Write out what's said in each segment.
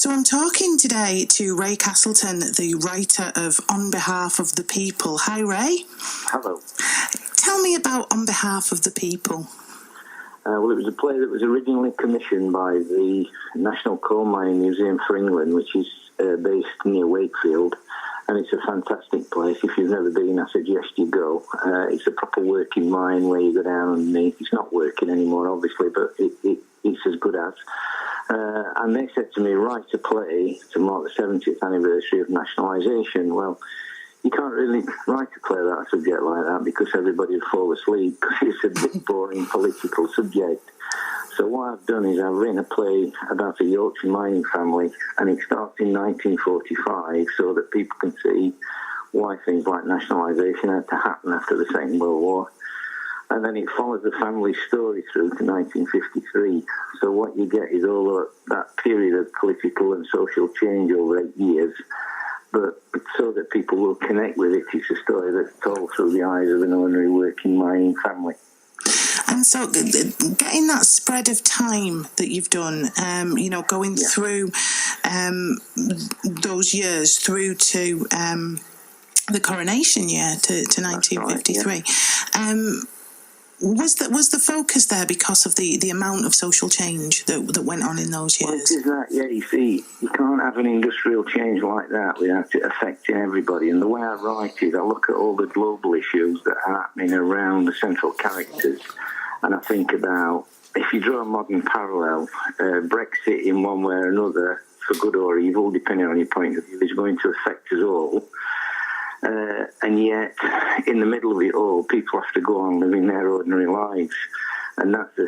So I'm talking today to Ray Castleton, the writer of On Behalf of the People. Hi, Ray. Hello. Tell me about On Behalf of the People. Well, it was a play that was originally commissioned by the National Coal Mining Museum for England, which is based near Wakefield, and it's a fantastic place. If you've never been, I suggest you go. It's a proper working mine where you go down underneath. It's not working anymore, obviously, but it's as good as. And they said to me, write a play to mark the 70th anniversary of nationalisation. Well, you can't really write a play about a subject like that because everybody would fall asleep because it's a bit boring political subject. So what I've done is I've written a play about a Yorkshire mining family, and it starts in 1945 so that people can see why things like nationalisation had to happen after the Second World War. And then it follows the family's story through to 1953. So what you get is all of that period of political and social change over 8 years, but so that people will connect with it. It's a story that's told through the eyes of an ordinary working mining family. And so getting that spread of time that you've done, going through those years through to the coronation year to 1953, right, yeah. Was the focus there because of the amount of social change that went on in those years? Well, it is that, yeah. You see, you can't have an industrial change like that without it affecting everybody. And the way I write is I look at all the global issues that are happening around the central characters, and I think about, if you draw a modern parallel, Brexit in one way or another, for good or evil, depending on your point of view, is going to affect us all. And yet, in the middle of it all, people have to go on living their ordinary lives. And that's the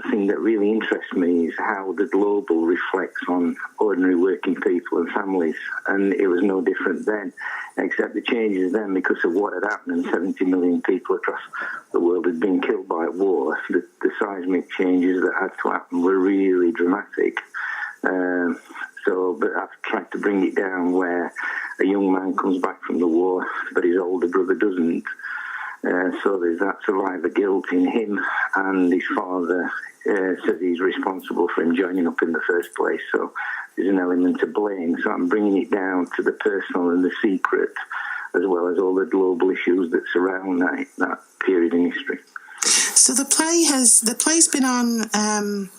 thing that really interests me, is how the global reflects on ordinary working people and families. And it was no different then, except the changes then, because of what had happened, and 70 million people across the world had been killed by war. The seismic changes that had to happen were really dramatic. But I've tried to bring it down where a young man comes back from the war, but his older brother doesn't. So there's that survivor guilt in him, and his father says he's responsible for him joining up in the first place. So there's an element of blame. So I'm bringing it down to the personal and the secret, as well as all the global issues that surround that period in history. So the play's been on.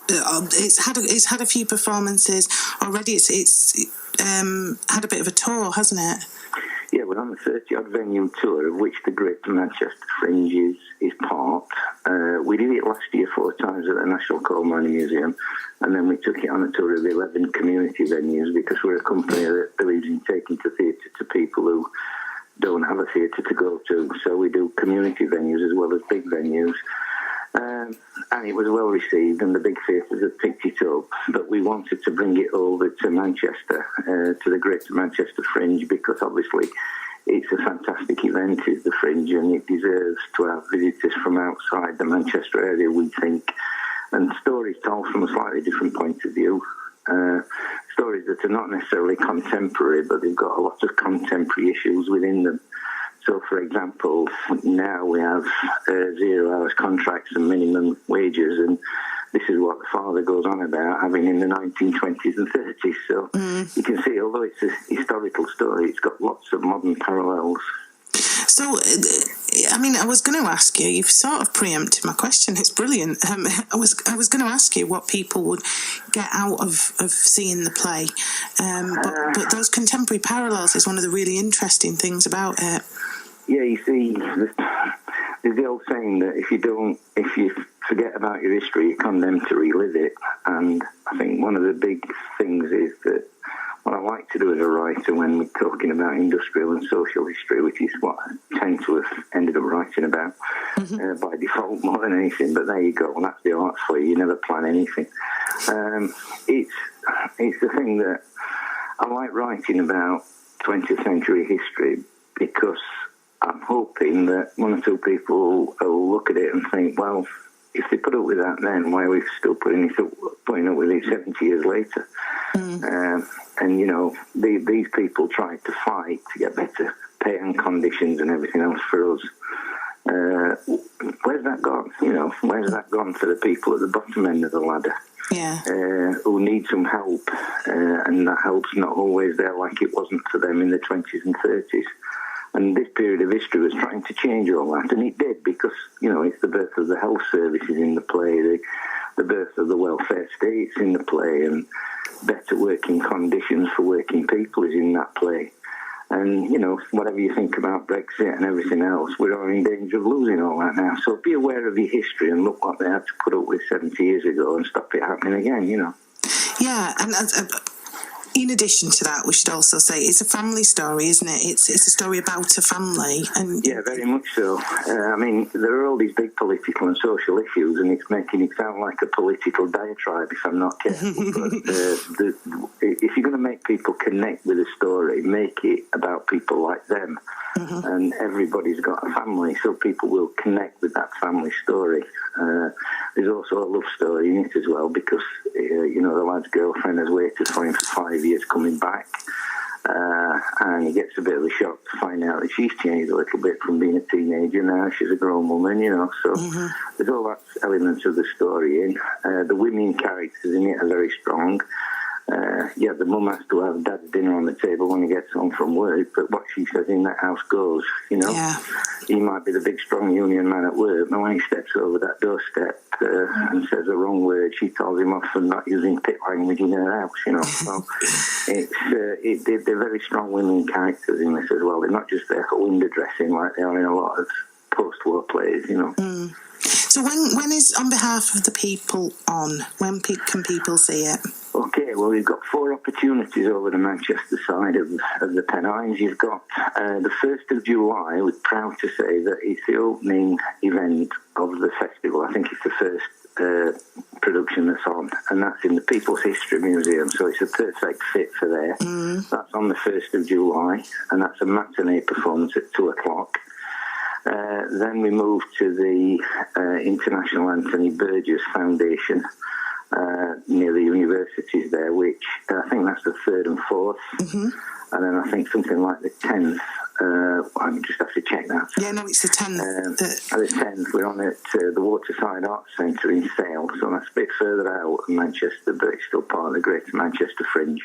It's had a few performances already. It's had a bit of a tour, hasn't it? Yeah, we're on the 30-odd venue tour, of which the Greater Manchester Fringe is part. We did it last year 4 times at the National Coal Mining Museum, and then we took it on a tour of 11 community venues, because we're a company that believes in taking to theatre to people who don't have a theatre to go to. So we do community venues as well as big venues. And it was well received, and the big theatres have picked it up. But we wanted to bring it over to Manchester, to the Greater Manchester Fringe, because obviously it's a fantastic event, is the Fringe, and it deserves to have visitors from outside the Manchester area, we think, and stories told from a slightly different point of view. Stories that are not necessarily contemporary, but they've got a lot of contemporary issues within them. So, for example, now we have 0 hours contracts and minimum wages, and this is what the father goes on about having in the 1920s and 30s. So you can see, although it's a historical story, it's got lots of modern parallels. So, I was going to ask you, you've sort of preempted my question. It's brilliant. I was going to ask you what people would get out of seeing the play. But those contemporary parallels is one of the really interesting things about it. Yeah, you see, there's the old saying that if you forget about your history, you're condemned to relive it. And I think one of the big things is that what I like to do as a writer when we're talking about industrial and social history, which is what I tend to have ended up writing about by default more than anything, but there you go, and that's the art for you. You never plan anything. It's the thing that I like writing about 20th century history, because I'm hoping that 1 or 2 people will look at it and think, well, if they put up with that then, why are we still putting up with it 70 years later? And, these people tried to fight to get better pay and conditions and everything else for us. Where's that gone? Where's that gone for the people at the bottom end of the ladder? Yeah. Who need some help, and that help's not always there like it wasn't for them in the 20s and 30s. And this period of history was trying to change all that, and it did, because, it's the birth of the health services in the play, the birth of the welfare states in the play, and better working conditions for working people is in that play. And, whatever you think about Brexit and everything else, we're in danger of losing all that now. So be aware of your history and look what they had to put up with 70 years ago and stop it happening again, Yeah, and in addition to that, we should also say it's a family story, isn't it? It's a story about a family. And yeah, very much so. There are all these big political and social issues, and it's making it sound like a political diatribe if I'm not careful. But if you're going to make people connect with a story, make it about people like them. Mm-hmm. And everybody's got a family, so people will connect with that family story. There's also a love story in it as well, because the lad's girlfriend has waited for him for 5 years coming back, and he gets a bit of a shock to find out that she's changed a little bit from being a teenager. Now she's a grown woman, so mm-hmm. There's all that elements of the story in. The women characters in it are very strong. The mum has to have dad's dinner on the table when he gets home from work, but what she says in that house goes, Yeah. He might be the big, strong union man at work, but when he steps over that doorstep and says the wrong word, she tells him off for not using pit language in her house, So they're very strong women characters in this as well. They're not just there for window dressing like they are in a lot of post-war plays, Mm. So when is On Behalf of the People on? When can people see it? Okay, well, we've got 4 opportunities over the Manchester side of the Pennines. You've got the 1st of July. We're proud to say that it's the opening event of the festival. I think it's the first production that's on, and that's in the People's History Museum, so it's a perfect fit for there. Mm. That's on the 1st of July, and that's a matinee performance at 2 o'clock. Then we move to the International Anthony Burgess Foundation near the universities there, which I think that's the 3rd and 4th. Mm-hmm. And then I think something like the 10th. I just have to check that. Yeah, no, it's the 10th. The 10th, we're on at the Waterside Arts Centre in Sale, so that's a bit further out of Manchester, but it's still part of the Greater Manchester Fringe.